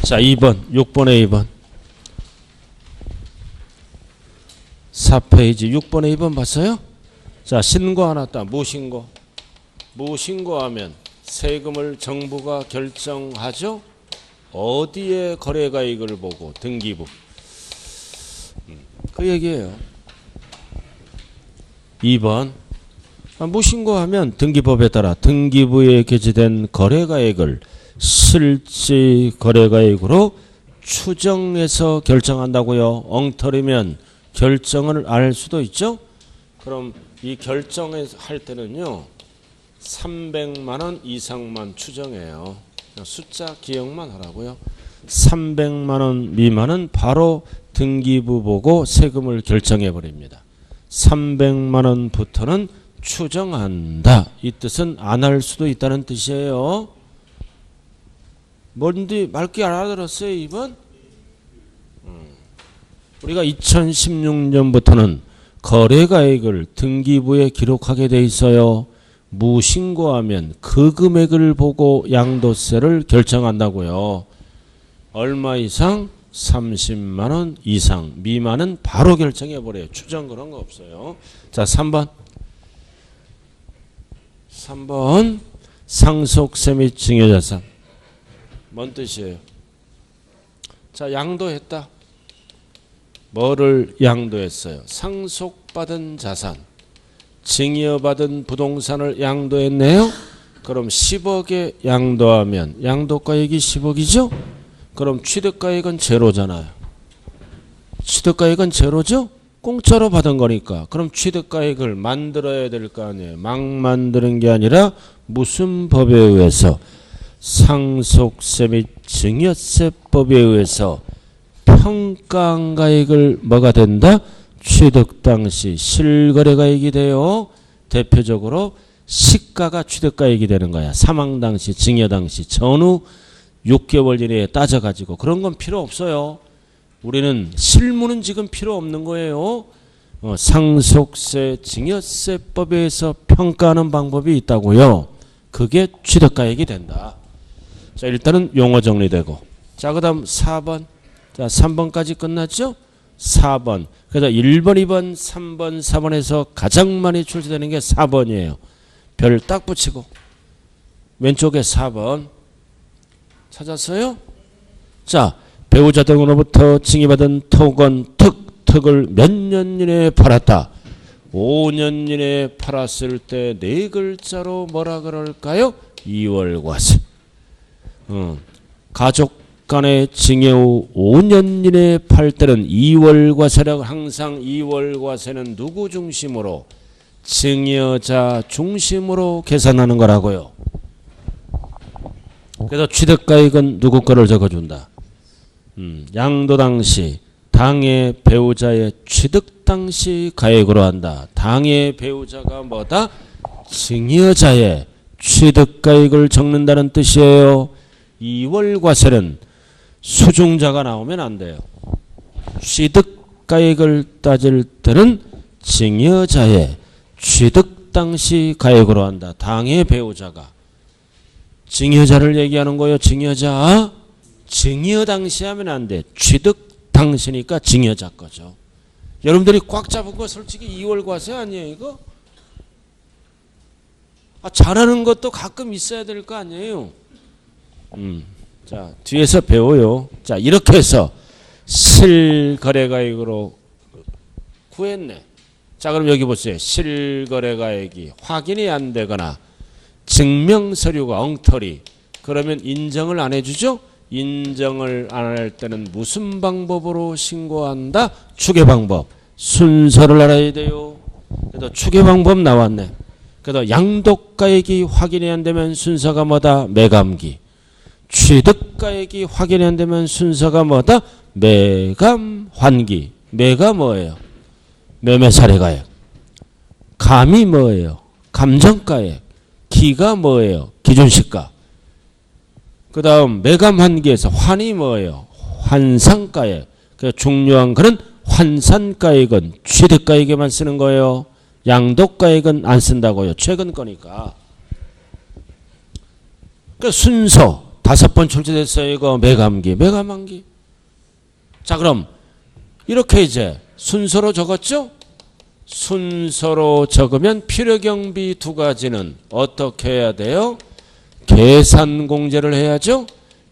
자, 2번, 6번에 2번. 4페이지 6번에 2번 봤어요? 자, 신고 하나 따. 무신고. 무신고하면 세금을 정부가 결정하죠? 어디에 거래가액을 보고? 등기부. 그 얘기예요. 2번. 무신고하면 등기법에 따라 등기부에 게재된 거래가액을 실제 거래가액으로 추정해서 결정한다고요. 엉터리면 결정을 안 할 수도 있죠. 그럼 이 결정을 할 때는요, 300만 원 이상만 추정해요. 숫자 기억만 하라고요. 300만 원 미만은 바로 등기부 보고 세금을 결정해 버립니다. 300만 원부터는 추정한다. 이 뜻은 안 할 수도 있다는 뜻이에요. 뭔지 맑게 알아들었어요, 2번? 우리가 2016년부터는 거래가액을 등기부에 기록하게 돼 있어요. 무신고하면 그 금액을 보고 양도세를 결정한다고요. 얼마 이상? 30만 원 이상. 미만은 바로 결정해 버려요. 추정 그런 거 없어요. 자, 3번. 3번. 상속세 및 증여자산. 뭔 뜻이에요? 자, 양도했다. 뭐를 양도했어요? 상속받은 자산, 증여받은 부동산을 양도했네요. 그럼 10억에 양도하면 양도가액이 10억이죠? 그럼 취득가액은 제로잖아요. 취득가액은 제로죠? 공짜로 받은 거니까. 그럼 취득가액을 만들어야 될 거 아니에요. 막 만드는 게 아니라 무슨 법에 의해서? 상속세 및 증여세법에 의해서 평가한 가액을 뭐가 된다? 취득 당시 실거래가액이 돼요. 대표적으로 시가가 취득가액이 되는 거야. 사망 당시, 증여 당시, 전후 6개월 이내에 따져가지고. 그런 건 필요 없어요. 우리는 실무는 지금 필요 없는 거예요. 상속세, 증여세법에 의해서 평가하는 방법이 있다고요. 그게 취득가액이 된다. 자, 일단은 용어 정리되고. 자, 그 다음 4번. 자, 3번까지 끝났죠? 4번. 그래서 1번, 2번, 3번, 4번에서 가장 많이 출제되는 게 4번이에요. 별 딱 붙이고. 왼쪽에 4번. 찾았어요? 자, 배우자 등으로부터 증여받은 토건, 특을 몇 년 이내에 팔았다. 5년 이내에 팔았을 때 네 글자로 뭐라 그럴까요? 2월과세. 가족 간의 증여 후 5년 이내에 팔 때는 2월과세라고. 항상 2월과세는 누구 중심으로? 증여자 중심으로 계산하는 거라고요. 그래서 취득가액은 누구 거를 적어준다. 양도 당시 당해 배우자의 취득 당시 가액으로 한다. 당해 배우자가 뭐다? 증여자의 취득가액을 적는다는 뜻이에요. 2월과세는 수중자가 나오면 안 돼요. 취득가액을 따질 때는 증여자의 취득 당시 가액으로 한다. 당해 배우자가. 증여자를 얘기하는 거예요. 증여자. 증여 당시 하면 안 돼. 취득 당시니까 증여자 거죠. 여러분들이 꽉 잡은 거 솔직히 2월과세 아니에요, 이거? 잘하는 것도 가끔 있어야 될 거 아니에요. 자, 뒤에서 배워요. 자, 이렇게 해서 실거래가액으로 구했네. 자, 그럼 여기 보세요. 실거래가액이 확인이 안 되거나 증명서류가 엉터리. 그러면 인정을 안 해주죠? 인정을 안 할 때는 무슨 방법으로 신고한다? 추계방법. 순서를 알아야 돼요. 그래도 추계방법 나왔네. 그래도 양도가액이 확인이 안 되면 순서가 뭐다? 매감기. 취득가액이 확인이 안 되면 순서가 뭐다? 매감환기. 매가 뭐예요? 매매사례가액. 감이 뭐예요? 감정가액. 기가 뭐예요? 기준시가. 그 다음 매감환기에서 환이 뭐예요? 환상가액. 중요한 거는 환산가액은 취득가액에만 쓰는 거예요. 양도가액은 안 쓴다고요. 최근 거니까. 그 순서 5번 출제됐어요. 이거 매감기, 매감한기. 자, 그럼 이렇게 이제 순서로 적었죠? 순서로 적으면 필요경비 두 가지는 어떻게 해야 돼요? 계산공제를 해야죠.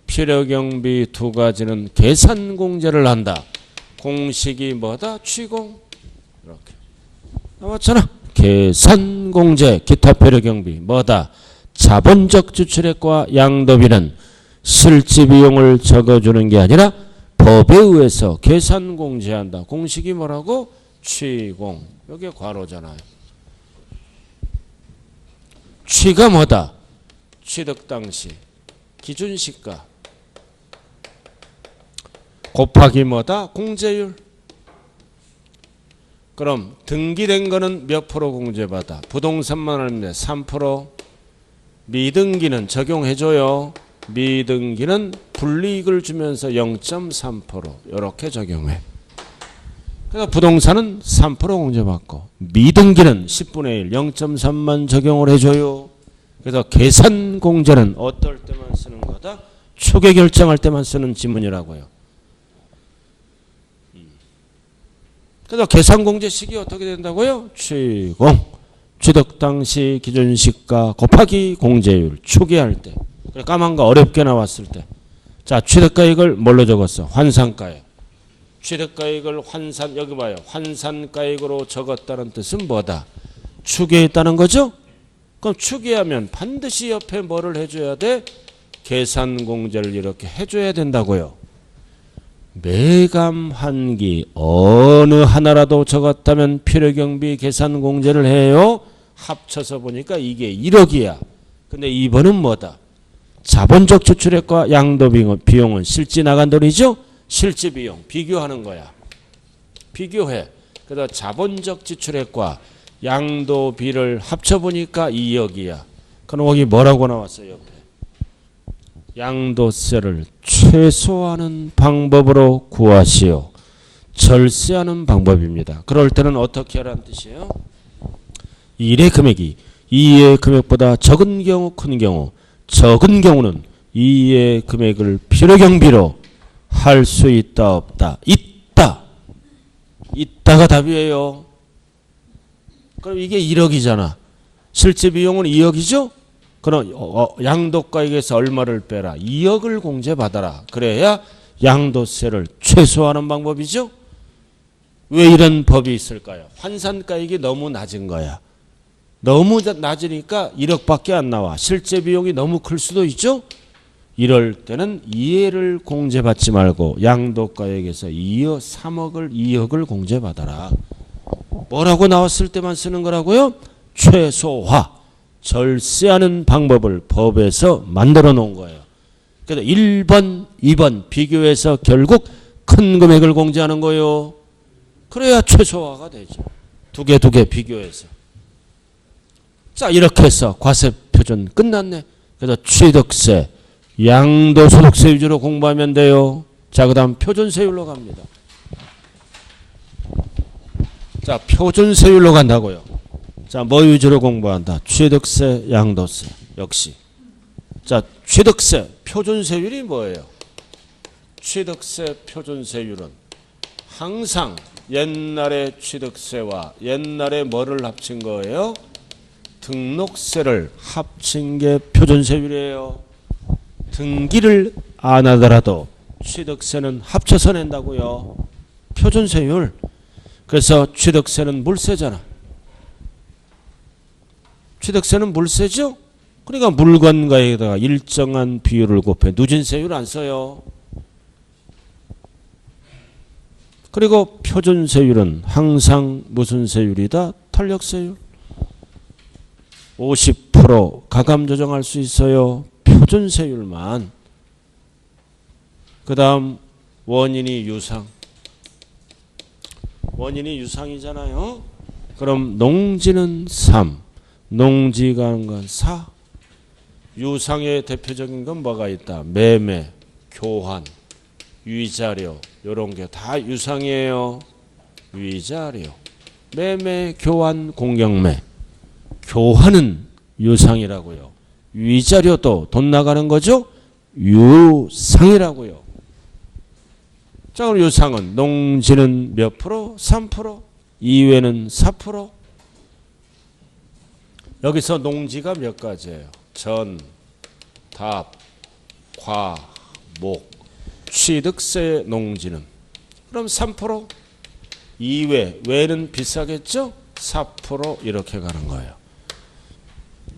필요경비 두 가지는 계산공제를 한다. 공식이 뭐다? 취공. 이렇게 나왔잖아. 계산공제 기타 필요경비 뭐다? 자본적 지출액과 양도비는 실지비용을 적어주는 게 아니라 법에 의해서 계산공제한다. 공식이 뭐라고? 취공. 여기 괄호잖아요. 취가 뭐다? 취득 당시 기준시가 곱하기 뭐다? 공제율. 그럼 등기된 거는 몇 프로 공제받아? 부동산만 하면 3%. 미등기는 적용해줘요. 미등기는 불이익을 주면서 0.3% 이렇게 적용해. 그래서 부동산은 3% 공제받고 미등기는 10분의 1 0.3만 적용을 해줘요. 그래서 계산공제는 어떨 때만 쓰는 거다? 초계 결정할 때만 쓰는 지문이라고요. 그래서 계산공제식이 어떻게 된다고요? 취공. 취득 당시 기준시가 곱하기 공제율. 초기할 때. 까만 거 어렵게 나왔을 때. 자, 취득가액을 뭘로 적었어? 환산가액. 취득가액을 환산, 여기 봐요. 환산가액으로 적었다는 뜻은 뭐다? 추계했다는 거죠? 그럼 추계하면 반드시 옆에 뭐를 해줘야 돼? 계산공제를 이렇게 해줘야 된다고요. 매감환기 어느 하나라도 적었다면 필요경비 계산공제를 해요. 합쳐서 보니까 이게 1억이야. 근데 2번은 뭐다? 자본적 지출액과 양도비용은 실제 나간 돈이죠? 실제 비용 비교하는 거야. 비교해. 그래서 자본적 지출액과 양도비를 합쳐보니까 2억이야. 그럼 여기 뭐라고 나왔어요? 옆에. 양도세를 최소화하는 방법으로 구하시오. 절세하는 방법입니다. 그럴 때는 어떻게 하라는 뜻이에요? 1의 금액이 2의 금액보다 적은 경우, 큰 경우, 적은 경우는 2의 금액을 필요경비로 할 수 있다, 없다? 있다. 있다가 답이에요. 그럼 이게 1억이잖아. 실제 비용은 2억이죠? 그럼 양도가액에서 얼마를 빼라? 2억을 공제받아라. 그래야 양도세를 최소화하는 방법이죠? 왜 이런 법이 있을까요? 환산가액이 너무 낮은 거야. 너무 낮으니까 1억밖에 안 나와. 실제 비용이 너무 클 수도 있죠? 이럴 때는 2회를 공제받지 말고 양도가액에서 3억을 공제받아라. 뭐라고 나왔을 때만 쓰는 거라고요? 최소화, 절세하는 방법을 법에서 만들어 놓은 거예요. 그래서 1번, 2번 비교해서 결국 큰 금액을 공제하는 거예요. 그래야 최소화가 되죠. 두 개 비교해서. 자, 이렇게 해서 과세표준 끝났네. 그래서 취득세, 양도소득세 위주로 공부하면 돼요. 자, 그 다음 표준세율로 갑니다. 자, 표준세율로 간다고요. 자, 뭐 위주로 공부한다? 취득세, 양도세. 역시. 자, 취득세, 표준세율이 뭐예요? 취득세, 표준세율은 항상 옛날의 취득세와 옛날에 뭐를 합친 거예요? 등록세를 합친 게 표준세율이에요. 등기를 안 하더라도 취득세는 합쳐서 낸다고요. 표준세율. 그래서 취득세는 물세잖아. 취득세는 물세죠? 그러니까 물건가에다가 일정한 비율을 곱해. 누진세율 안 써요. 그리고 표준세율은 항상 무슨 세율이다? 탄력세율. 50% 가감 조정할 수 있어요. 표준세율만. 그 다음 원인이 유상. 원인이 유상이잖아요. 그럼 농지는 3. 농지가 하는 건 4. 유상의 대표적인 건 뭐가 있다? 매매, 교환, 위자료. 이런 게 다 유상이에요. 위자료. 매매, 교환, 공경매. 교환은 유상이라고요. 위자료도 돈 나가는 거죠? 유상이라고요. 자, 그럼 유상은 농지는 몇 프로? 3%. 이외는 4%. 여기서 농지가 몇 가지예요? 전, 답, 과, 목, 취득세 농지는. 그럼 3%. 이외, 외는 비싸겠죠? 4% 이렇게 가는 거예요.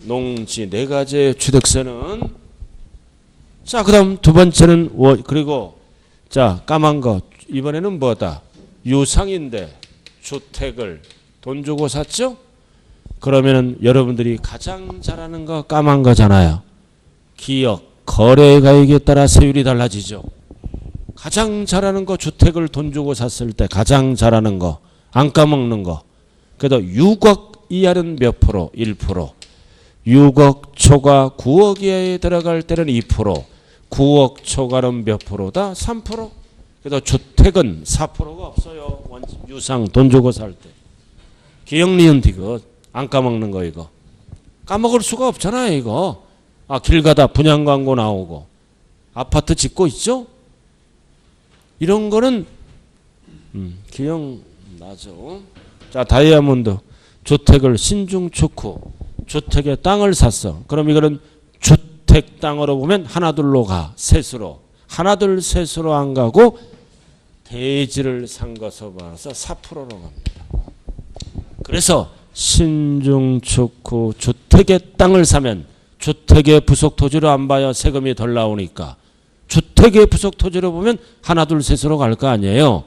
농지 네 가지의 취득세는. 자, 그 다음 두 번째는 그리고 자, 까만 거 이번에는 뭐다? 유상인데 주택을 돈 주고 샀죠? 그러면은 여러분들이 가장 잘하는 거 까만 거잖아요. 기억, 거래가액에 따라 세율이 달라지죠. 가장 잘하는 거 주택을 돈 주고 샀을 때 가장 잘하는 거, 안 까먹는 거. 그래도 6억 이하는 몇 프로? 1%. 6억 초과 9억 이하에 들어갈 때는 2%. 9억 초과는 몇 프로다? 3%. 그래도 주택은 4%가 없어요. 유상 돈 주고 살 때. 기억, 니은, 디귿. 안 까먹는 거 이거. 까먹을 수가 없잖아요 이거. 아, 길 가다 분양 광고 나오고 아파트 짓고 있죠? 이런 거는 기억나죠? 자, 다이아몬드 주택을 신중축 후 주택의 땅을 샀어. 그럼 이거는 주택 땅으로 보면 하나둘로 가. 셋으로. 하나둘 셋으로 안 가고 대지를 산 것으로 봐서 4%로 갑니다. 그래서 신중축 후 주택의 땅을 사면 주택의 부속 토지로 안 봐요. 세금이 덜 나오니까. 주택의 부속 토지로 보면 하나둘 셋으로 갈 거 아니에요.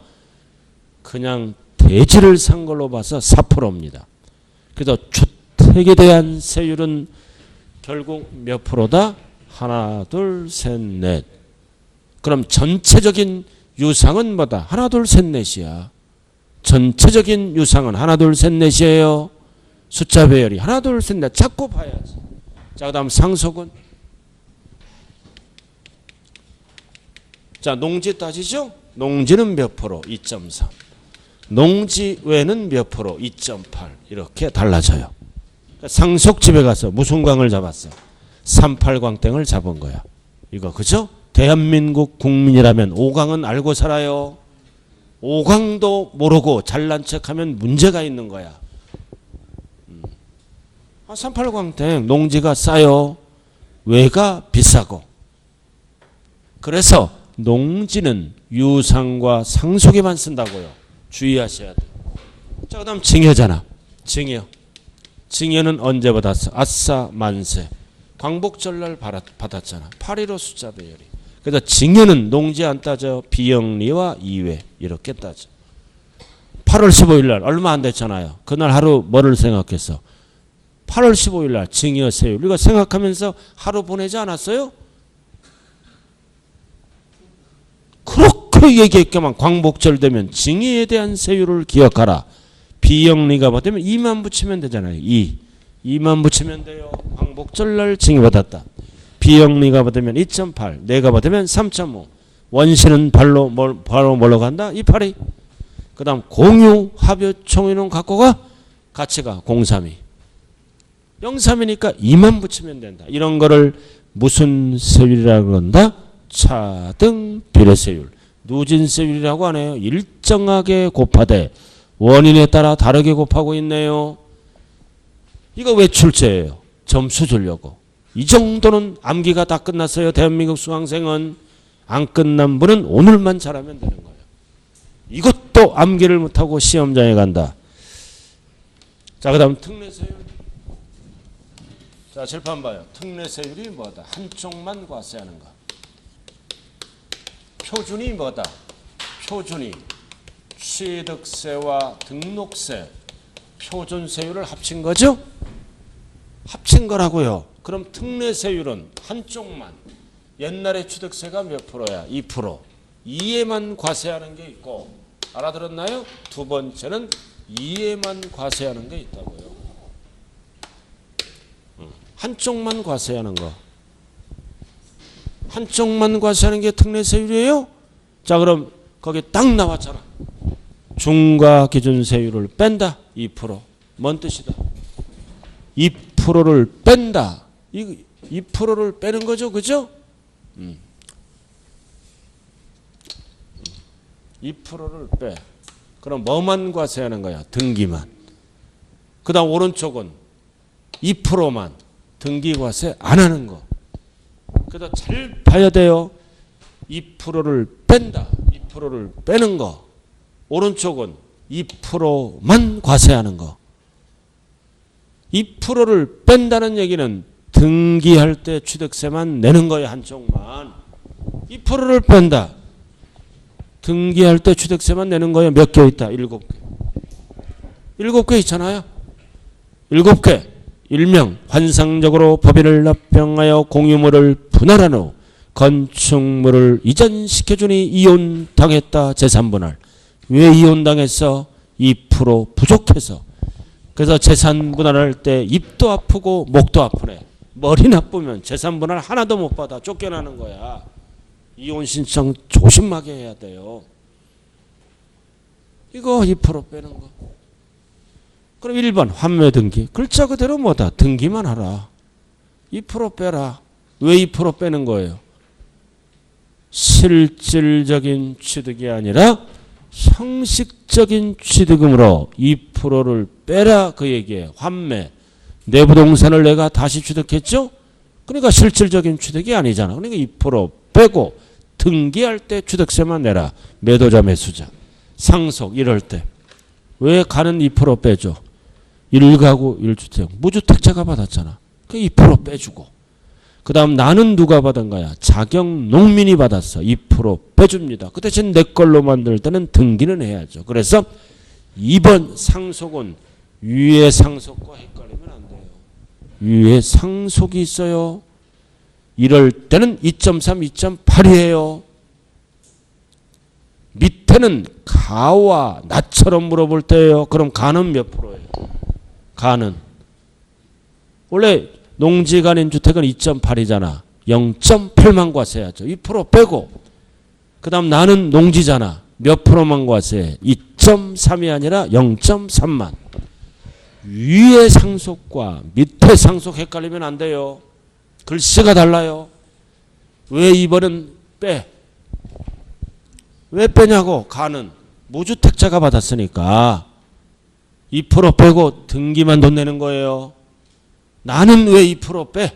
그냥 대지를 산 걸로 봐서 4%입니다. 그래서 주택에 대한 세율은 결국 몇 프로다? 하나, 둘, 셋, 넷. 그럼 전체적인 유상은 뭐다? 하나, 둘, 셋, 넷이야. 전체적인 유상은 하나, 둘, 셋, 넷이에요. 숫자 배열이 하나, 둘, 셋, 넷. 자꾸 봐야지. 자, 그 다음 상속은? 자, 농지 따지죠? 농지는 몇 프로? 2.3. 농지 외는 몇 프로? 2.8. 이렇게 달라져요. 상속집에 가서 무슨 광을 잡았어? 38광땡을 잡은 거야. 이거 그죠? 대한민국 국민이라면 5광은 알고 살아요. 5광도 모르고 잘난 척하면 문제가 있는 거야. 38광땡 농지가 싸요. 외가 비싸고. 그래서 농지는 유상과 상속에만 쓴다고요. 주의하셔야 돼요. 자, 그 다음 증여잖아. 증여. 증여는 언제 받았어? 아싸 만세. 광복절날 받았잖아. 8.15 숫자 배열이. 그래서 증여는 농지 안 따져. 비영리와 이외 이렇게 따져. 8월 15일 날 얼마 안 됐잖아요. 그날 하루 뭐를 생각했어? 8월 15일 날 증여 세율. 이거 생각하면서 하루 보내지 않았어요? 그렇게 얘기했게만 광복절 되면 증여에 대한 세율을 기억하라. 비영리가 받으면 2만 붙이면 되잖아요. 2만 붙이면 돼요. 광복절날 증여받았다. 비영리가 받으면 2.8, 내가 받으면 3.5. 원시는 바로 뭘로 간다? 282. 그 다음 공유, 합유, 총유는 갖고 가? 같이 가. 032. 032니까 2만 붙이면 된다. 이런 거를 무슨 세율이라고 그런다? 차등 비례세율. 누진세율이라고 하네요. 일정하게 곱하되 원인에 따라 다르게 곱하고 있네요. 이거 왜 출제예요? 점수 주려고. 이 정도는 암기가 다 끝났어요. 대한민국 수강생은. 안 끝난 분은 오늘만 잘하면 되는 거예요. 이것도 암기를 못하고 시험장에 간다. 자, 그 다음 특례세율. 자, 칠판 봐요. 특례세율이 뭐다? 한쪽만 과세하는 거. 표준이 뭐다? 표준이 취득세와 등록세, 표준세율을 합친 거죠? 합친 거라고요. 그럼 특례세율은 한쪽만. 옛날에 취득세가 몇 프로야? 2%. 2에만 과세하는 게 있고, 알아들었나요? 두 번째는 2에만 과세하는 게 있다고요. 한쪽만 과세하는 거. 한쪽만 과세하는 게 특례세율이에요? 자, 그럼 거기 딱 나왔잖아. 중과기준세율을 뺀다. 2%. 뭔 뜻이다? 2%를 뺀다. 2%를 빼는 거죠. 그죠? 2%를 빼. 그럼 뭐만 과세하는 거야? 등기만. 그 다음 오른쪽은 2%만 등기과세 안 하는 거. 그래서 잘 봐야 돼요. 2%를 뺀다. 2%를 빼는 거. 오른쪽은 2%만 과세하는 거. 2%를 뺀다는 얘기는 등기할 때 취득세만 내는 거예요. 한쪽만. 2%를 뺀다. 등기할 때 취득세만 내는 거예요. 몇 개 있다? 7개. 7개 있잖아요. 7개. 일명 환상적으로 법인을 합병하여 공유물을 분할한 후 건축물을 이전시켜주니 이혼당했다. 재산분할. 왜 이혼당했어? 2% 부족해서. 그래서 재산분할할 때 입도 아프고 목도 아프네. 머리 나쁘면 재산분할 하나도 못 받아. 쫓겨나는 거야. 이혼 신청 조심하게 해야 돼요. 이거 2% 빼는 거. 그럼 1번 환매등기. 글자 그대로 뭐다? 등기만 하라. 2% 빼라. 왜 2% 빼는 거예요? 실질적인 취득이 아니라 형식적인 취득금으로 2%를 빼라 그 얘기예요. 환매. 내 부동산을 내가 다시 취득했죠? 그러니까 실질적인 취득이 아니잖아. 그러니까 2% 빼고 등기할 때 취득세만 내라. 매도자 매수자. 상속 이럴 때. 왜 가는 2% 빼줘? 1가구 1주택. 무주택자가 받았잖아. 그 2% 빼주고. 그 다음 나는 누가 받은 거야? 자경 농민이 받았어. 2% 빼줍니다. 그 대신 내 걸로 만들 때는 등기는 해야죠. 그래서 2번 상속은 위에 상속과 헷갈리면 안 돼요. 위에 상속이 있어요. 이럴 때는 2.3, 2.8이에요. 밑에는 가와 나처럼 물어볼 때예요. 그럼 가는 몇 프로예요? 가는. 원래 농지간인 주택은 2.8이잖아. 0.8만 과세하죠. 2% 빼고. 그 다음 나는 농지잖아. 몇 프로만 과세해? 2.3이 아니라 0.3만. 위에 상속과 밑에 상속 헷갈리면 안 돼요. 글씨가 달라요. 왜 2번은 빼? 왜 빼냐고. 가는. 무주택자가 받았으니까 2% 빼고 등기만 돈 내는 거예요. 나는 왜 2% 빼?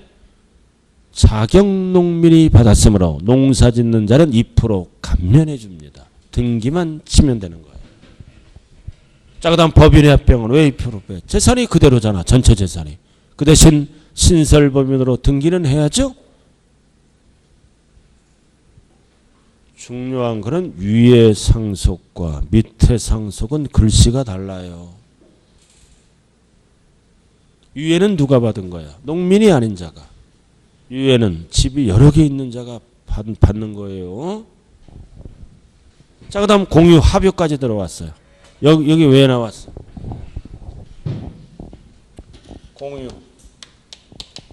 자경농민이 받았으므로 농사짓는 자는 2% 감면해 줍니다. 등기만 치면 되는 거예요. 자, 그 다음 법인의 합병은 왜 2% 빼? 재산이 그대로잖아. 전체 재산이. 그 대신 신설법인으로 등기는 해야죠. 중요한 거는 위의 상속과 밑의 상속은 글씨가 달라요. 위에는 누가 받은 거야? 농민이 아닌 자가. 위에는 집이 여러 개 있는 자가 받는 거예요. 자, 그 다음 공유 합의까지 들어왔어요. 여기 왜 나왔어? 공유.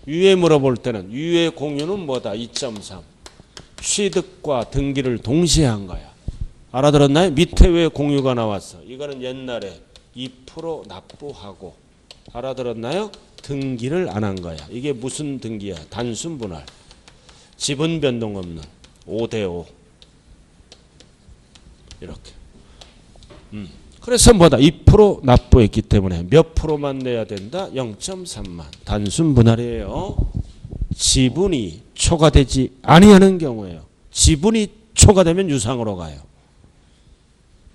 위에 물어볼 때는 위의 공유는 뭐다? 2.3. 취득과 등기를 동시에 한 거야. 알아들었나요? 밑에 왜 공유가 나왔어? 이거는 옛날에 2% 납부하고. 알아들었나요? 등기를 안 한 거야. 이게 무슨 등기야? 단순 분할. 지분 변동 없는 5대5. 이렇게. 그래서 뭐다? 2% 납부했기 때문에 몇 프로만 내야 된다? 0.3만. 단순 분할이에요. 지분이 초과되지 아니하는 경우예요. 지분이 초과되면 유상으로 가요.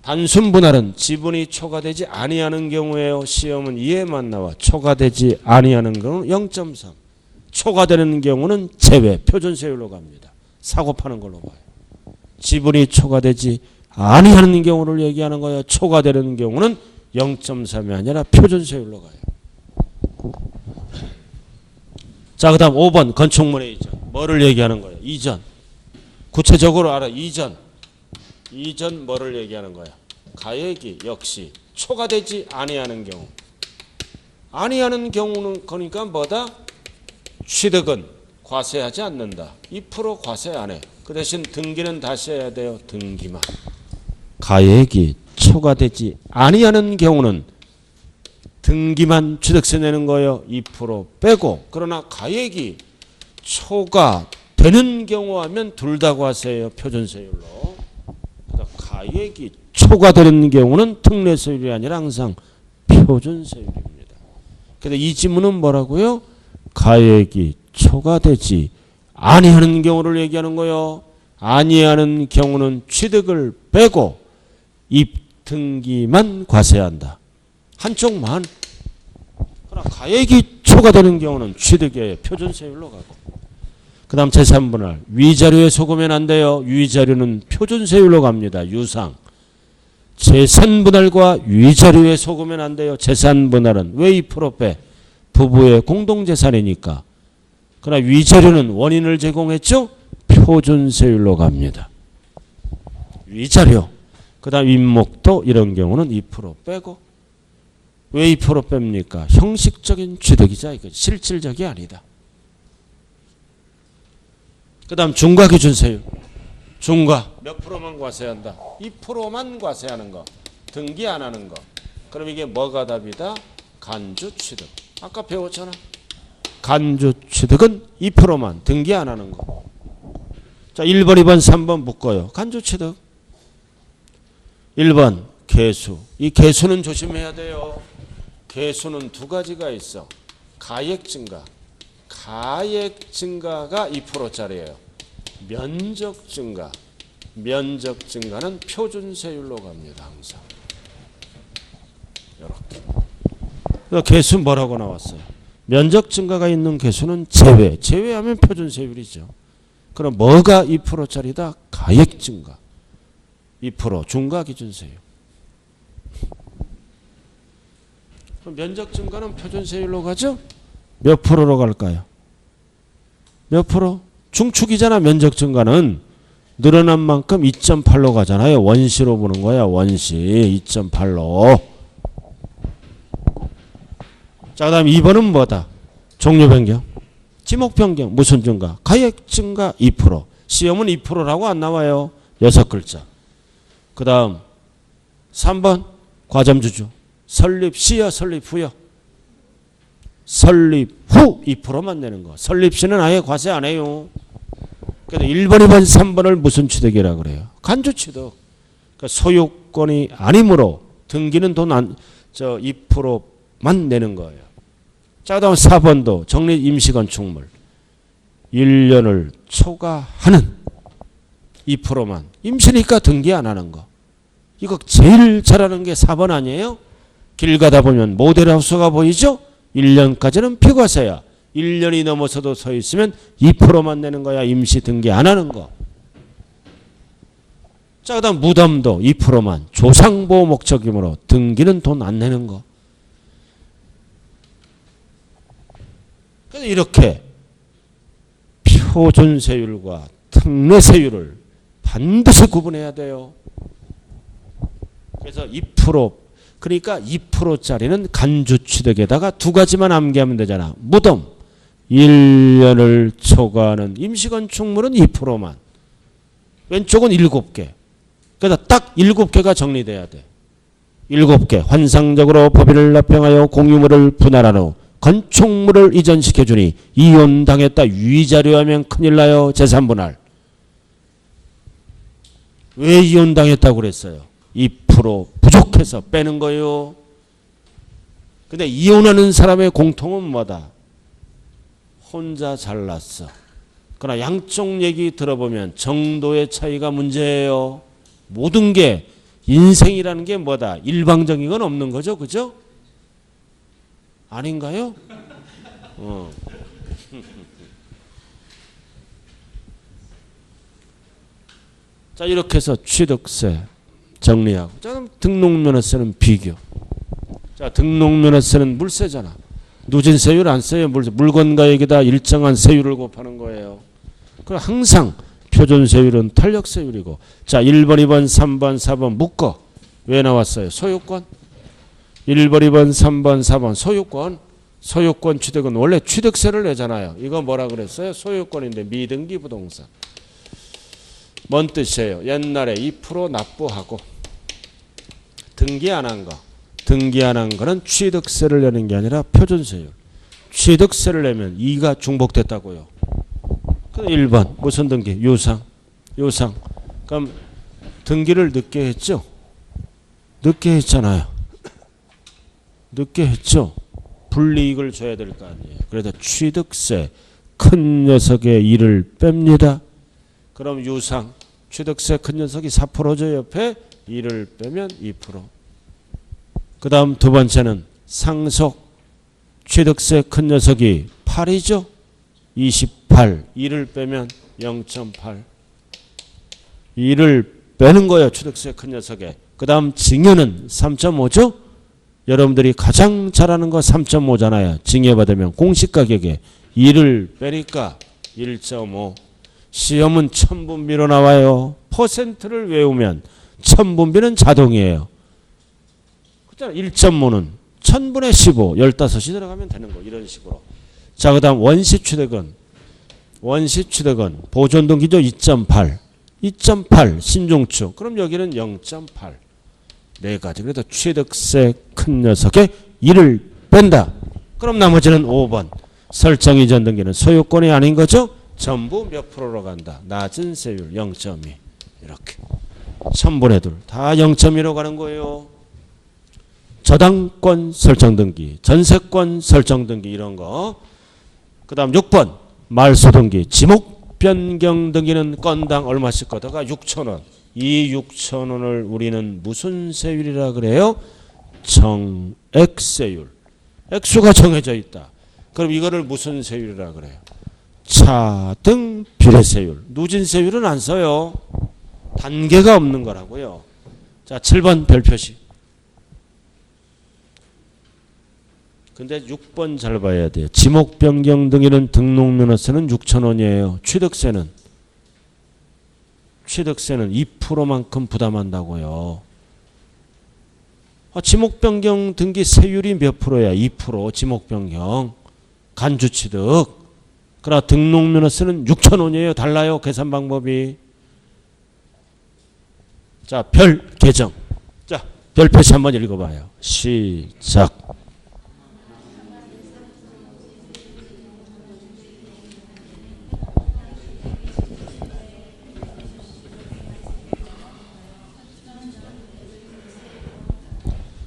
단순 분할은 지분이 초과되지 아니하는 경우에요. 시험은 이해만 나와. 초과되지 아니하는 경우는 0.3. 초과되는 경우는 제외. 표준세율로 갑니다. 사고 파는 걸로 봐요. 지분이 초과되지 아니하는 경우를 얘기하는 거예요. 초과되는 경우는 0.3이 아니라 표준세율로 가요. 자, 그 다음 5번 건축물의 이전. 뭐를 얘기하는 거예요? 이전. 구체적으로 알아. 이전. 이전 뭐를 얘기하는 거야? 가액이 역시 초과되지 아니하는 경우. 아니하는 경우는 그러니까 뭐다? 취득은 과세하지 않는다. 2% 과세 안 해. 그 대신 등기는 다시 해야 돼요. 등기만. 가액이 초과되지 아니하는 경우는 등기만 취득세 내는 거예요. 2% 빼고. 그러나 가액이 초과되지 되는 경우 하면 둘 다 과세예요. 표준세율로. 가액이 초과되는 경우는 특례세율이 아니라 항상 표준세율입니다. 그래서 이 지문은 뭐라고요? 가액이 초과되지 아니하는 경우를 얘기하는 거예요. 아니하는 경우는 취득을 빼고 입등기만 과세한다. 한쪽만. 그러나 가액이 초과되는 경우는 취득의 표준세율로 가고. 그 다음 제3분할. 위자료에 속으면 안 돼요. 위자료는 표준세율로 갑니다. 유상. 재산분할과 위자료에 속으면 안 돼요. 재산분할은 왜 2% 빼? 부부의 공동재산이니까. 그러나 위자료는 원인을 제공했죠? 표준세율로 갑니다. 위자료. 그 다음 임목도 이런 경우는 2% 빼고. 왜 2% 뺍니까? 형식적인 취득이자 이거 실질적이 아니다. 그 다음 중과기준세율. 중과 몇 프로만 과세한다? 2%만 과세하는 거. 등기 안 하는 거. 그럼 이게 뭐가 답이다? 간주취득. 아까 배웠잖아. 간주취득은 2%만 등기 안 하는 거. 자, 1번, 2번, 3번 묶어요. 간주취득. 1번 개수. 이 개수는 조심해야 돼요. 개수는 두 가지가 있어. 가액 증가. 가액 증가가 2%짜리예요. 면적 증가. 면적 증가는 표준세율로 갑니다. 항상. 이렇게. 개수 뭐라고 나왔어요? 면적 증가가 있는 개수는 제외. 제외하면 표준세율이죠. 그럼 뭐가 2%짜리다? 가액 증가. 2% 중과기준세율. 그럼 면적 증가는 표준세율로 가죠? 몇 프로로 갈까요? 몇 프로? 중축이잖아. 면적 증가는 늘어난 만큼 2.8로 가잖아요. 원시로 보는 거야. 원시 2.8로. 자, 그 다음 2번은 뭐다? 종류 변경. 지목 변경. 무슨 증가? 가액 증가 2%. 시험은 2%라고 안 나와요. 6글자. 그 다음 3번 과점주주. 설립 시여 설립 후여. 설립 후 2%만 내는 거. 설립 시는 아예 과세 안 해요. 그래서 1번, 2번, 3번을 무슨 취득이라 그래요? 간주취득. 그러니까 소유권이 아니므로 등기는 돈 안, 2%만 내는 거예요. 자, 그다음 4번도 정리 임시건축물. 1년을 초과하는 2%만. 임시니까 등기 안 하는 거. 이거 제일 잘하는 게 4번 아니에요? 길 가다 보면 모델하우스가 보이죠? 1년까지는 비과세야. 1년이 넘어서도 서 있으면 2%만 내는 거야. 임시 등기 안 하는 거. 자, 그 다음 무덤도 2%만. 조상보호 목적이므로 등기는 돈 안 내는 거. 그래서 이렇게 표준세율과 특례세율을 반드시 구분해야 돼요. 그래서 2%, 그러니까 2%짜리는 간주취득에다가 두 가지만 암기하면 되잖아. 무덤, 1년을 초과하는 임시건축물은 2%만. 왼쪽은 7개. 그래서 딱 7개가 정리돼야 돼. 7개. 환상적으로 법인을 납병하여 공유물을 분할한 후 건축물을 이전시켜주니 이혼당했다. 위자료하면 큰일 나요. 재산분할. 왜 이혼당했다고 그랬어요? 2% 부족해서 빼는 거예요. 근데 이혼하는 사람의 공통은 뭐다? 혼자 잘났어. 그러나 양쪽 얘기 들어보면 정도의 차이가 문제예요. 모든 게 인생이라는 게 뭐다? 일방적인 건 없는 거죠. 그죠? 아닌가요? 자, 이렇게 해서 취득세 정리하고. 자, 그럼 등록면허세는 비교. 자, 등록면허세는 물세잖아. 누진세율 안 써요. 물건가액에다 일정한 세율을 곱하는 거예요. 그럼 항상 표준세율은 탄력세율이고. 자, 1번, 2번, 3번, 4번 묶어. 왜 나왔어요? 소유권. 1번, 2번, 3번, 4번 소유권. 소유권 취득은 원래 취득세를 내잖아요. 이거 뭐라 그랬어요? 소유권인데 미등기 부동산. 뭔 뜻이에요? 옛날에 2% 납부하고 등기 안 한 거. 등기 안 한 거는 취득세를 내는 게 아니라 표준세율. 취득세를 내면 2가 중복됐다고요. 1번 무슨 등기? 유상. 유상. 그럼 등기를 늦게 했죠? 늦게 했잖아요. 늦게 했죠? 불이익을 줘야 될 거 아니에요. 그래서 취득세 큰 녀석의 1을 뺍니다. 그럼 유상 취득세 큰 녀석이 4%죠. 옆에 1을 빼면 2%. 그 다음 두 번째는 상속 취득세 큰 녀석이 8이죠. 28 1을 빼면 0.8 1을 빼는 거예요. 취득세 큰 녀석에. 그 다음 증여는 3.5죠. 여러분들이 가장 잘하는 거 3.5잖아요. 증여받으면 공시가격에 1을 빼니까 1.5. 시험은 천분비로 나와요. 퍼센트를 외우면 천분비는 자동이에요. 그렇잖아. 1.5는 1000분의 15, 15이 들어가면 되는 거. 이런 식으로. 자, 그 다음 원시취득은 보존등기죠. 2.8. 2.8 신중축. 그럼 여기는 0.8. 네 가지. 그래서 취득세 큰 녀석에 1을 뺀다. 그럼 나머지는 5번. 설정 이전 등기는 소유권이 아닌 거죠. 전부 몇 프로로 간다. 낮은 세율 0.2. 이렇게. 1000분의 2. 다 0.2로 가는 거예요. 저당권 설정 등기, 전세권 설정 등기 이런 거. 그 다음 6번 말소 등기, 지목 변경 등기는 건당 얼마씩 걷다가 6,000원. 이 6,000원을 우리는 무슨 세율이라 그래요? 정액세율. 액수가 정해져 있다. 그럼 이거를 무슨 세율이라 그래요? 차등 비례세율. 누진세율은 안 써요. 단계가 없는 거라고요. 자, 7번 별표시. 근데 6번 잘 봐야 돼요. 지목 변경 등기는 등록면허세는 6,000원이에요. 취득세는 2%만큼 부담한다고요. 지목 변경 등기 세율이 몇 프로야? 2%. 지목 변경. 간주취득. 그러나 등록면허세는 6,000원이에요. 달라요. 계산 방법이. 자, 별 개정. 자, 별 표시 한번 읽어봐요. 시작.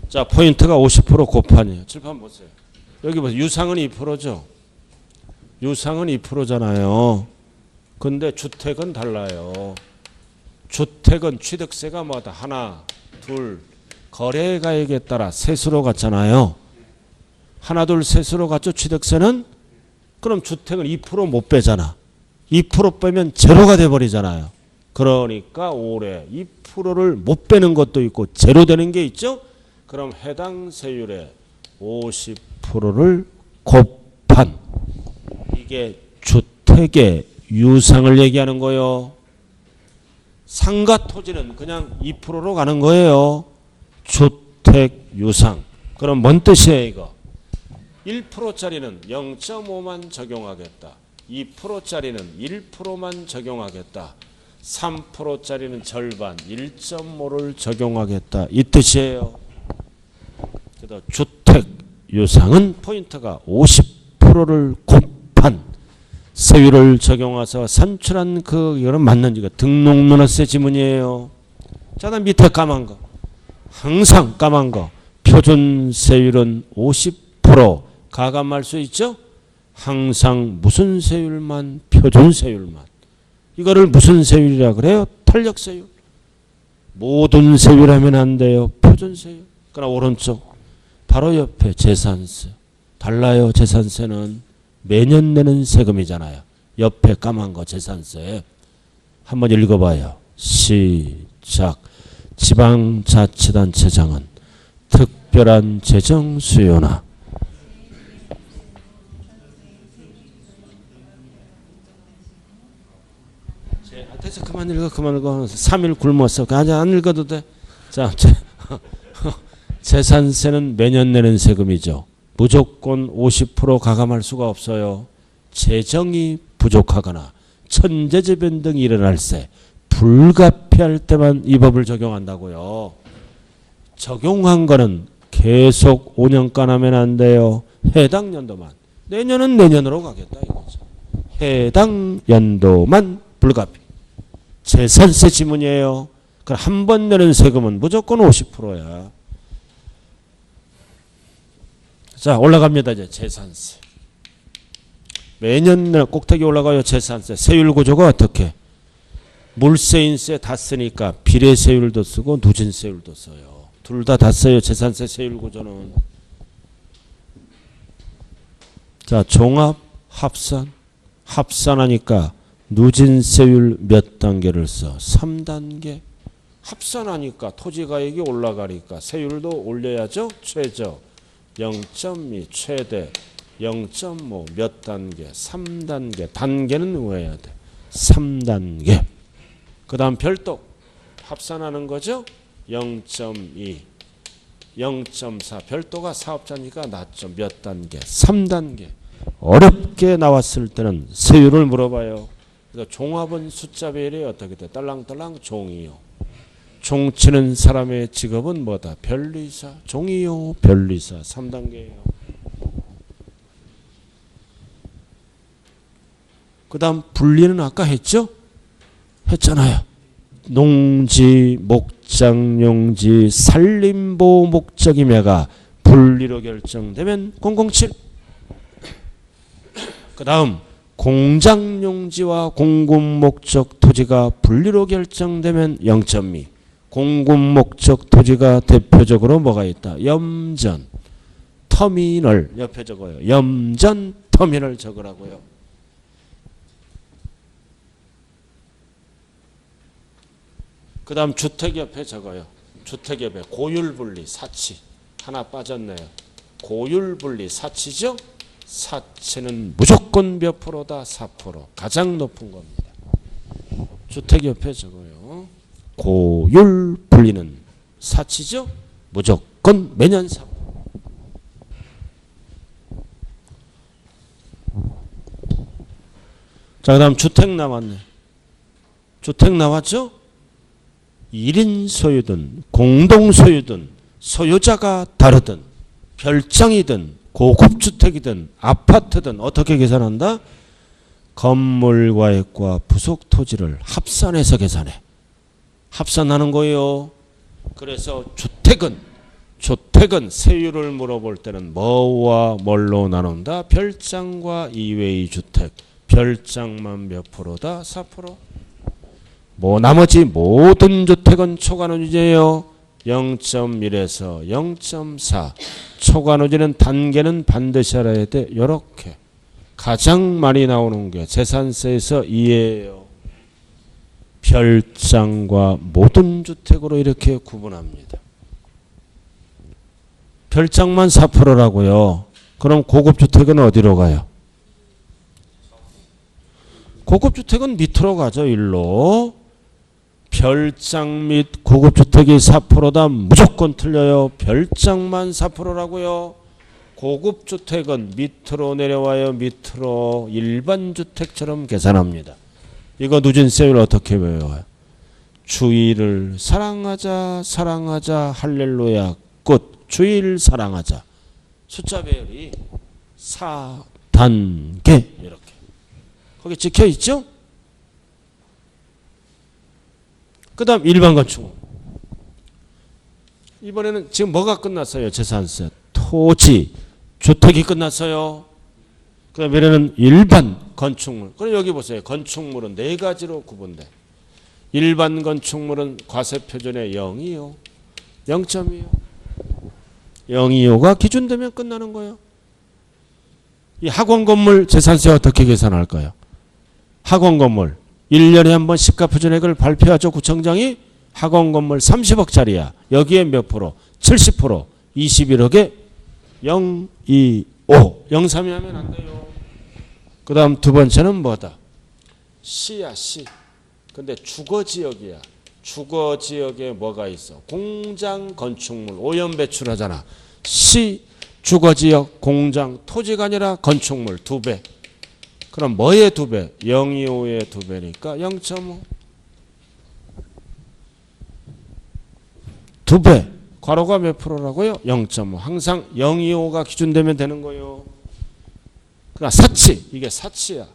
자, 포인트가 50% 곱하니요. 칠판 보세요. 여기 보세요. 유상은 2%죠. 유상은 2%잖아요. 근데 주택은 달라요. 주택은 취득세가 뭐다? 하나, 둘, 거래가액에 따라 세수로 갔잖아요. 하나, 둘, 세수로 갔죠. 취득세는. 그럼 주택은 2% 못 빼잖아. 2% 빼면 제로가 돼버리잖아요. 그러니까 올해 2%를 못 빼는 것도 있고 제로 되는 게 있죠. 그럼 해당 세율의 50%를 곱한 이게 주택의 유상을 얘기하는 거예요. 상가 토지는 그냥 2%로 가는 거예요. 주택 유상. 그럼 뭔 뜻이에요 이거? 1%짜리는 0.5만 적용하겠다. 2%짜리는 1%만 적용하겠다. 3%짜리는 절반 1.5를 적용하겠다. 이 뜻이에요. 그래서 주택 유상은 포인트가 50%를 곱한 세율을 적용해서 산출한 이거는 맞는 이거 등록면허세 지문이에요. 자, 다음 밑에 까만 거. 항상 까만 거. 표준 세율은 50% 가감할 수 있죠? 항상 무슨 세율만? 표준 세율만. 이거를 무슨 세율이라 그래요? 탄력 세율. 모든 세율하면 안 돼요. 표준 세율. 그러나 오른쪽 바로 옆에 재산세. 달라요. 재산세는 매년 내는 세금이잖아요. 옆에 까만 거 재산세. 한번 읽어봐요. 시작. 지방자치단체장은 특별한 재정 수요나 됐어. 그만 읽어. 3일 굶었어. 아직 안 읽어도 돼. 자, 재산세는 매년 내는 세금이죠. 무조건 50% 가감할 수가 없어요. 재정이 부족하거나 천재지변 등이 일어날 때 불가피할 때만 이 법을 적용한다고요. 적용한 거는 계속 5년간 하면 안 돼요. 해당 연도만. 내년은 내년으로 가겠다 이거죠. 해당 연도만 불가피. 재산세 지문이에요. 그럼 한 번 내는 세금은 무조건 50%야. 자, 올라갑니다. 이제 재산세. 매년 꼭대기 올라가요. 재산세. 세율 구조가 어떻게? 물세인세 다 쓰니까 비례세율도 쓰고 누진세율도 써요. 둘 다 써요. 재산세 세율 구조는. 자, 종합, 합산. 합산하니까 누진세율 몇 단계를 써? 3단계. 합산하니까 토지가액이 올라가니까 세율도 올려야죠. 최저 0.2 최대 0.5 몇 단계 3단계. 단계는 외워야 돼. 3단계. 그 다음 별도 합산하는 거죠. 0.2 0.4 별도가 사업자니까 낮죠. 몇 단계? 3단계. 어렵게 나왔을 때는 세율을 물어봐요. 그래서 종합은 숫자 배열이 어떻게 돼? 딸랑딸랑 종이요. 종치는 사람의 직업은 뭐다? 변리사. 종이요. 변리사. 3단계예요. 그 다음 분리는 아까 했죠? 했잖아요. 농지, 목장용지, 산림보호 목적임야가 분리로 결정되면 007. 그 다음 공장용지와 공군목적 토지가 분리로 결정되면 0.2. 공군목적 토지가 대표적으로 뭐가 있다? 염전, 터미널 옆에 적어요. 염전, 터미널 적으라고요. 그 다음 주택 옆에 적어요. 주택 옆에 고율분리 사치. 하나 빠졌네요. 고율분리 사치죠? 사치는 무조건 몇 프로다? 4%. 가장 높은 겁니다. 주택 옆에 적어요. 고율분리는 사치죠? 무조건 매년 4%. 자, 그 다음 주택 나왔네. 주택 나왔죠? 1인 소유든 공동 소유든 소유자가 다르든 별장이든 고급주택이든 아파트든 어떻게 계산한다? 건물과액과 부속 토지를 합산해서 계산해. 합산하는 거예요. 그래서 주택은 세율을 물어볼 때는 뭐와 뭘로 나눈다? 별장과 이외의 주택. 별장만 몇 프로다? 4%. 뭐 나머지 모든 주택은 초과누진이에요. 0.1에서 0.4. 초과누진은 단계는 반드시 알아야 돼. 요렇게. 가장 많이 나오는 게 재산세에서 2예요. 별장과 모든 주택으로 이렇게 구분합니다. 별장만 4%라고요. 그럼 고급주택은 어디로 가요? 고급주택은 밑으로 가죠. 일로. 별장 및 고급주택이 4%다. 무조건 틀려요. 별장만 4%라고요. 고급주택은 밑으로 내려와요. 밑으로. 일반 주택처럼 계산합니다. 이거 누진세율 어떻게 외워요? 주의를 사랑하자 사랑하자 할렐루야 꽃. 주의를 사랑하자. 숫자 배열이 4단계 이렇게. 거기 찍혀있죠? 그 다음 일반 건축물. 이번에는 지금 뭐가 끝났어요? 재산세. 토지, 주택이 끝났어요. 그 다음 얘는 일반 건축물. 그럼 여기 보세요. 건축물은 네 가지로 구분돼. 일반 건축물은 과세표준의 0이요. 0.2요. 0.25가 기준되면 끝나는 거예요. 이 학원 건물 재산세 어떻게 계산할까요? 학원 건물 1년에 한 번 시가표준액을 발표하죠. 구청장이. 학원 건물 30억짜리야. 여기에 몇 프로? 70%. 21억에 0.25. 0.3이 하면 안 돼요. 그 다음 두 번째는 뭐다? 시야 시. 근데 주거지역이야. 주거지역에 뭐가 있어? 공장 건축물 오염 배출하잖아. 시 주거지역 공장 토지가 아니라 건축물 2배. 그럼 뭐의 2배? 0.25의 2배니까 0.5. 2배. 괄호가 몇 프로라고요? 0.5. 항상 0.25가 기준되면 되는 거예요. 그러니까 사치. 이게 사치야.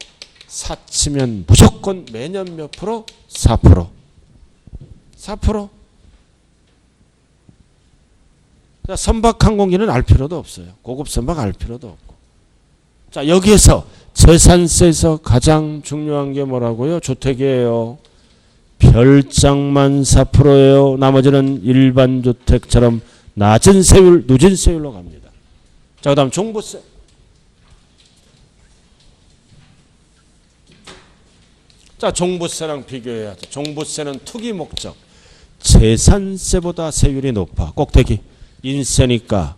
사치면 무조건 매년 몇 프로? 4%. 4%. 자, 선박 항공기는 알 필요도 없어요. 고급 선박 알 필요도 없고. 자, 여기에서 재산세에서 가장 중요한 게 뭐라고요? 주택이에요. 별장만 4%예요. 나머지는 일반 주택처럼 낮은 세율, 늦은 세율로 갑니다. 자, 그 다음 종부세. 자, 종부세랑 비교해야죠. 종부세는 투기 목적. 재산세보다 세율이 높아. 꼭대기. 인세니까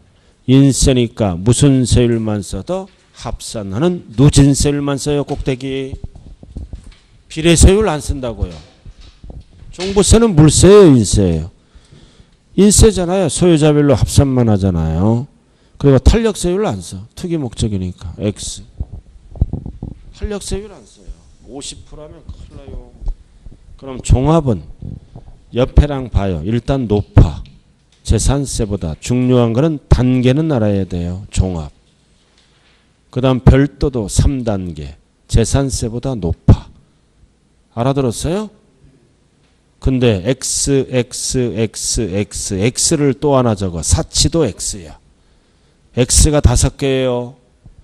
무슨 세율만 써도 합산하는 누진 세율만 써요. 꼭대기. 비례세율 안 쓴다고요. 종부세는 물세예요, 인세예요? 인세잖아요. 소유자별로 합산만 하잖아요. 그리고 탄력세율 안 써. 투기 목적이니까. X. 탄력세율 안 써요. 50%하면 큰일 나요. 그럼 종합은 옆에랑 봐요. 일단 높아. 재산세보다 중요한 거는 단계는 알아야 돼요. 종합. 그 다음 별도도 3단계. 재산세보다 높아. 알아들었어요? 근데 X를 또 하나 적어. 사치도 X야. X가 5개예요.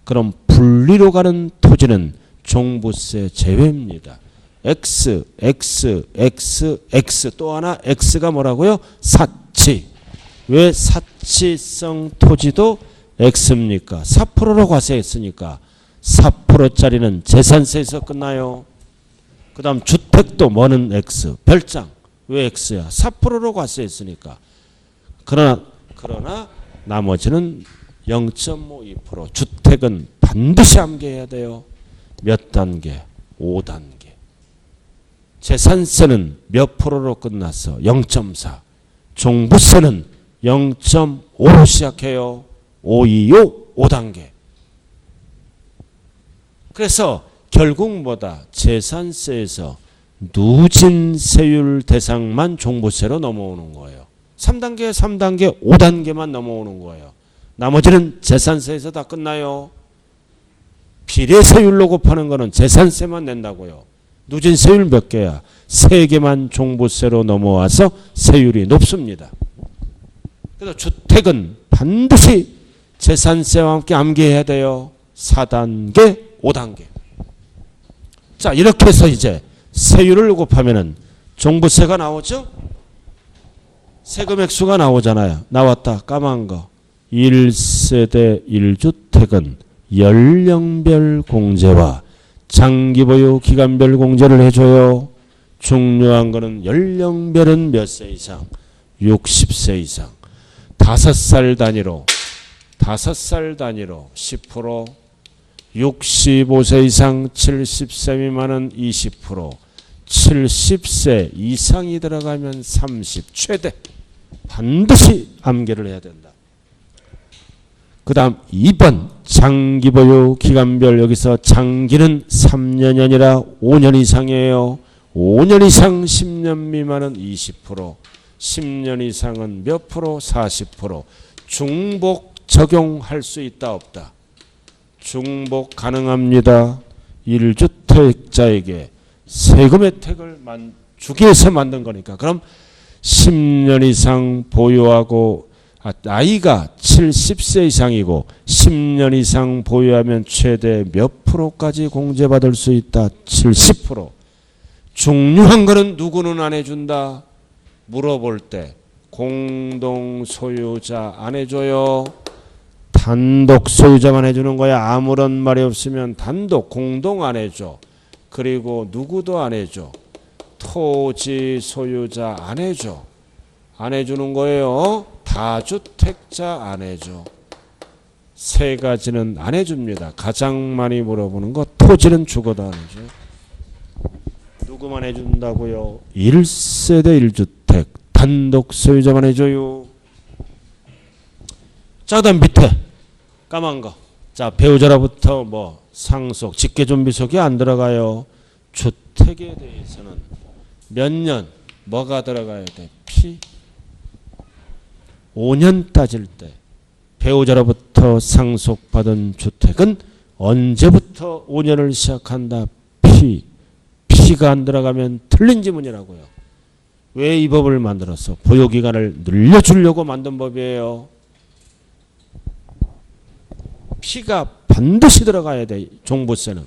그럼 분리로 가는 토지는 종부세 제외입니다. X 또 하나 X가 뭐라고요? 사치. 왜 사치성 토지도 X입니까? 4%로 과세했으니까 4%짜리는 재산세에서 끝나요. 그 다음 주택도 뭐는 X. 별장. 왜 X야? 4%로 과세했으니까. 그러나 나머지는 0.52%. 주택은 반드시 암기해야 돼요. 몇 단계? 5단계. 재산세는 몇 프로로 끝났어? 0.4. 종부세는 0.5로 시작해요. 5단계. 그래서 결국 뭐다? 재산세에서 누진 세율 대상만 종부세로 넘어오는 거예요. 3단계, 5단계만 넘어오는 거예요. 나머지는 재산세에서 다 끝나요. 비례세율로 곱하는 거는 재산세만 낸다고요. 누진 세율 몇 개야? 3개만 종부세로 넘어와서 세율이 높습니다. 그래서 주택은 반드시 재산세와 함께 암기해야 돼요. 4단계, 5단계. 자, 이렇게 해서 이제 세율을 곱하면은 종부세가 나오죠? 세금 액수가 나오잖아요. 나왔다. 까만 거. 1세대 1주택은 연령별 공제와 장기보유 기간별 공제를 해줘요. 중요한 거는 연령별은 몇 세 이상? 60세 이상. 5살 단위로 10%, 65세 이상 70세 미만은 20%, 70세 이상이 들어가면 30, 최대. 반드시 암기를 해야 된다. 그 다음 2번 장기보유 기간별. 여기서 장기는 3년이 아니라 5년 이상이에요. 5년 이상 10년 미만은 20%, 10년 이상은 몇 프로? 40%. 중복 적용할 수 있다 없다? 중복 가능합니다. 1주택자에게 세금 혜택을 주기 위해서 만든 거니까. 그럼 10년 이상 보유하고 나이가 70세 이상이고 10년 이상 보유하면 최대 몇 프로까지 공제받을 수 있다? 70%. 중요한 거는 누구는 안 해준다? 물어볼 때 공동 소유자 안 해줘요. 단독 소유자만 해주는 거야. 아무런 말이 없으면 단독 공동 안 해줘. 그리고 누구도 안 해줘. 토지 소유자 안 해줘. 안 해주는 거예요. 다주택자 안 해줘. 세 가지는 안 해줍니다. 가장 많이 물어보는 거 토지는 죽어도 안 해줘. 누구만 해준다고요? 1세대 1주택 단독 소유자만 해줘요. 자, 그 다음 밑에 까만 거. 자, 배우자로부터 뭐 상속, 직계존비속이 안 들어가요. 주택에 대해서는 몇 년 뭐가 들어가야 돼? 5년 따질 때 배우자로부터 상속받은 주택은 언제부터 5년을 시작한다? 피가 안 들어가면 틀린 지문이라고요. 왜 이 법을 만들었어? 보유기간을 늘려주려고 만든 법이에요. 피가 반드시 들어가야 돼, 종부세는.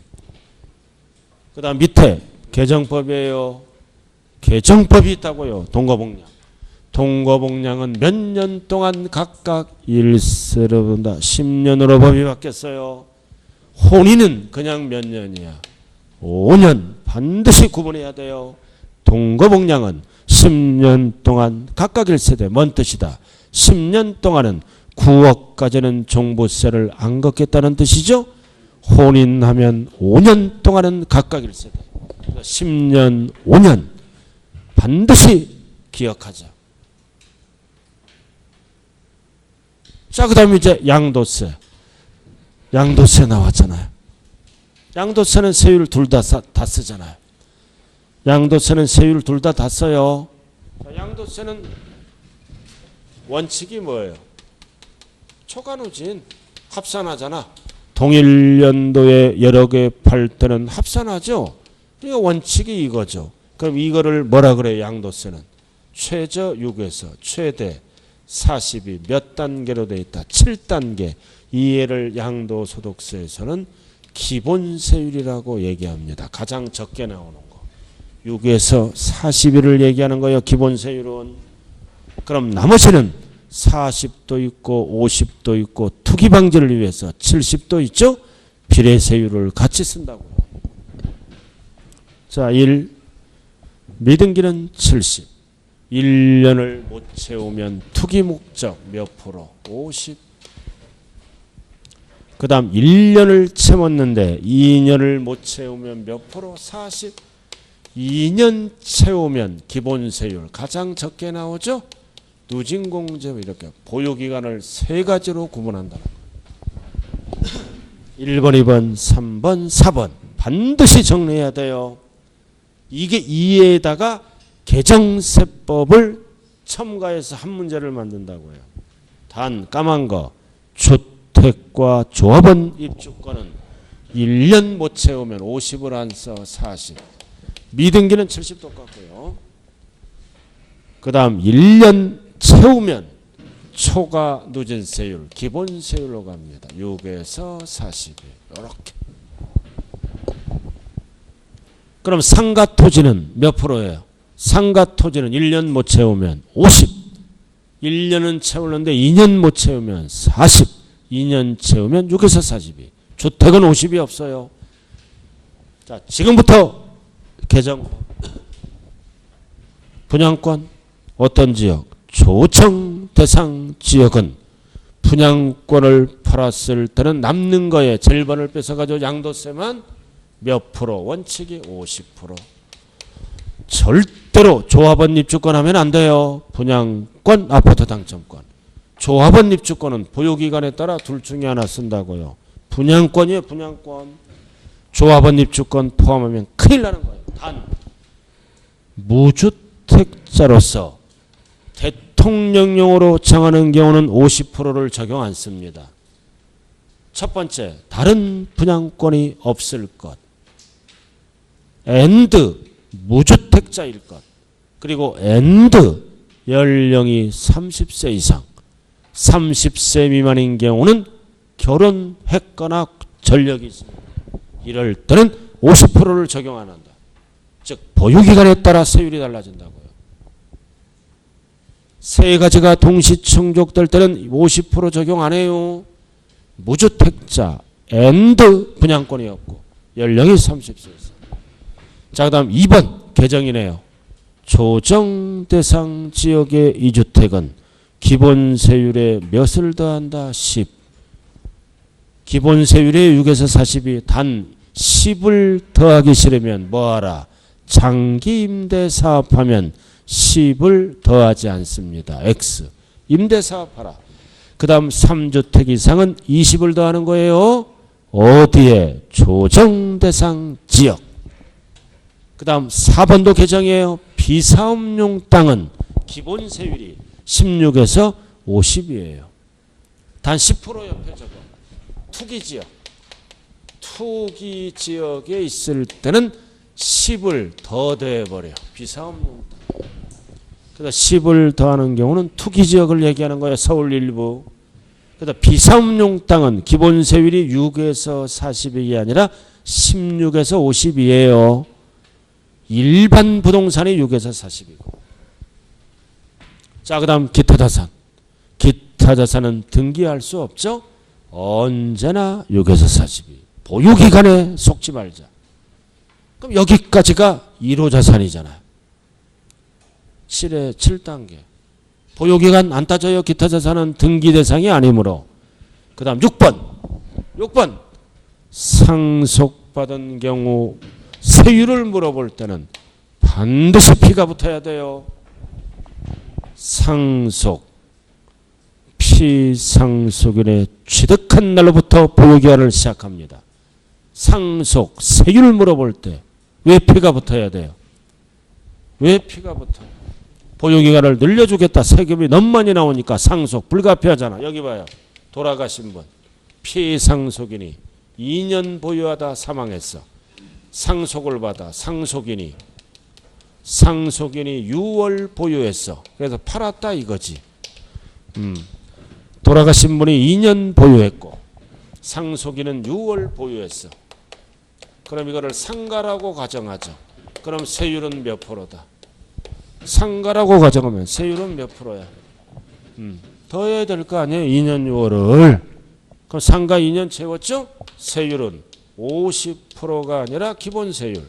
그 다음 밑에 개정법이에요. 개정법이 있다고요. 동거복량. 동거복량은 몇 년 동안 각각 일세로 본다. 10년으로 법이 바뀌었어요. 혼인은 그냥 몇 년이야. 5년 반드시 구분해야 돼요. 동거복량은 10년 동안 각각 1세대. 뭔 뜻이다? 10년 동안은 9억까지는 종부세를 안 걷겠다는 뜻이죠. 혼인하면 5년 동안은 각각 1세대. 10년, 5년 반드시 기억하자. 자, 그 다음에 이제 양도세. 양도세 나왔잖아요. 양도세는 세율 둘 다 쓰잖아요. 양도세는 세율 둘 다 써요. 자, 양도세는 원칙이 뭐예요? 초과누진 합산하잖아. 동일 연도에 여러 개 팔 때는 합산하죠. 그러니까 원칙이 이거죠. 그럼 이거를 뭐라 그래요? 양도세는 최저 6에서 최대 40이 몇 단계로 되어 있다? 7단계. 이해를 양도소득세에서는 기본세율이라고 얘기합니다. 가장 적게 나오는 거. 6에서 40일을 얘기하는 거예요. 기본세율은. 그럼 나머지는 40도 있고 50도 있고 투기 방지를 위해서 70도 있죠. 비례세율을 같이 쓴다고요. 자, 1. 미등기는 70. 1년을 못 채우면 투기 목적 몇 프로? 50. 그 다음 1년을 채웠는데 2년을 못 채우면 몇 프로? 40. 2년 채우면 기본세율 가장 적게 나오죠. 누진공제 이렇게 보유기간을 세 가지로 구분한다. 1번, 2번, 3번, 4번 반드시 정리해야 돼요. 이게 이에다가 개정세법을 첨가해서 한 문제를 만든다고요. 단 까만 거 주택과 조합원 입주권은 1년 못 채우면 50을 안 써 40. 미등기는 70 똑같고요. 그 다음 1년 채우면 초과 누진세율 기본세율로 갑니다. 6에서 40. 이렇게. 그럼 상가토지는 몇 프로예요? 상가토지는 1년 못 채우면 50. 1년은 채우는데 2년 못 채우면 40. 2년 채우면 6에서 42. 주택은 50이 없어요. 자, 지금부터 개정. 분양권 어떤 지역? 조정 대상 지역은 분양권을 팔았을 때는 남는 거에 절반을 뺏어가지고 양도세만 몇 프로? 원칙이 50%. 절대로 조합원 입주권 하면 안 돼요. 분양권, 아파트 당첨권. 조합원 입주권은 보유기간에 따라 둘 중에 하나 쓴다고요. 분양권이에요. 분양권. 조합원 입주권 포함하면 큰일 나는 거예요. 단 무주택자로서 대통령령으로 정하는 경우는 50%를 적용 안 씁니다. 첫 번째, 다른 분양권이 없을 것. 앤드 무주택자일 것. 그리고 앤드 연령이 30세 이상. 30세 미만인 경우는 결혼했거나 전력이 있습니다. 이럴 때는 50%를 적용 안 한다. 즉 보유기간에 따라 세율이 달라진다고요. 세 가지가 동시 충족될 때는 50% 적용 안 해요. 무주택자, 앤드 분양권이 없고 연령이 30세 이상. 자, 그 다음 2번 개정이네요. 조정 대상 지역의 2주택은 기본세율에 몇을 더한다? 10. 기본세율에 6에서 40이 단 10을 더하기 싫으면 뭐하라? 장기 임대 사업하면 10을 더하지 않습니다. X. 임대 사업하라. 그 다음 3주택 이상은 20을 더하는 거예요. 어디에? 조정 대상 지역. 그 다음 4번도 개정이에요. 비사업용 땅은 기본세율이 16에서 50이에요. 단 10% 옆에 적어. 투기지역. 투기지역에 있을 때는 10을 더 더해버려. 비사업용 땅. 그래서 10을 더하는 경우는 투기지역을 얘기하는 거예요. 서울 일부. 그래서 비사업용 땅은 기본 세율이 6에서 40이 아니라 16에서 50이에요. 일반 부동산이 6에서 40이고. 자, 그 다음 기타 자산. 기타 자산은 등기할 수 없죠. 언제나 6에서 40이. 보유기간에 속지 말자. 그럼 여기까지가 1호 자산이잖아요. 7의 7단계. 보유기간 안 따져요. 기타 자산은 등기 대상이 아니므로. 그 다음 6번. 상속받은 경우 세율을 물어볼 때는 반드시 피가 붙어야 돼요. 상속. 피상속일에 취득한 날로부터 보유기한을 시작합니다. 상속, 세율을 물어볼 때 왜 피가 붙어야 돼요? 왜 피가 붙어요? 보유기간을 늘려주겠다. 세금이 너무 많이 나오니까 상속 불가피하잖아. 여기 봐요. 돌아가신 분. 피상속인이 2년 보유하다 사망했어. 상속을 받아 상속인이 6월 보유했어. 그래서 팔았다 이거지. 돌아가신 분이 2년 보유했고 상속인은 6월 보유했어. 그럼 이거를 상가라고 가정하죠. 그럼 세율은 몇 프로다? 상가라고 가정하면 세율은 몇 프로야? 더해야 될 거 아니에요. 2년 6월을. 그럼 상가 2년 채웠죠? 세율은 50%가 아니라 기본 세율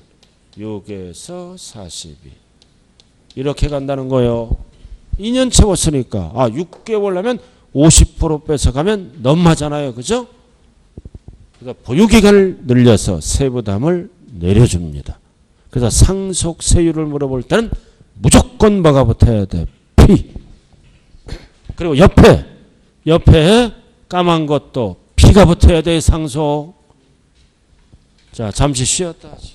6에서 42. 이렇게 간다는 거예요. 2년 채웠으니까 6개월 하면 50% 뺏어가면 너무하잖아요. 그죠? 그래서 보유기간을 늘려서 세부담을 내려줍니다. 그래서 상속 세율을 물어볼 때는 무조건 뭐가 붙어야 돼? 피. 그리고 옆에 까만 것도 피가 붙어야 돼. 상속. 자, 잠시 쉬었다 하지.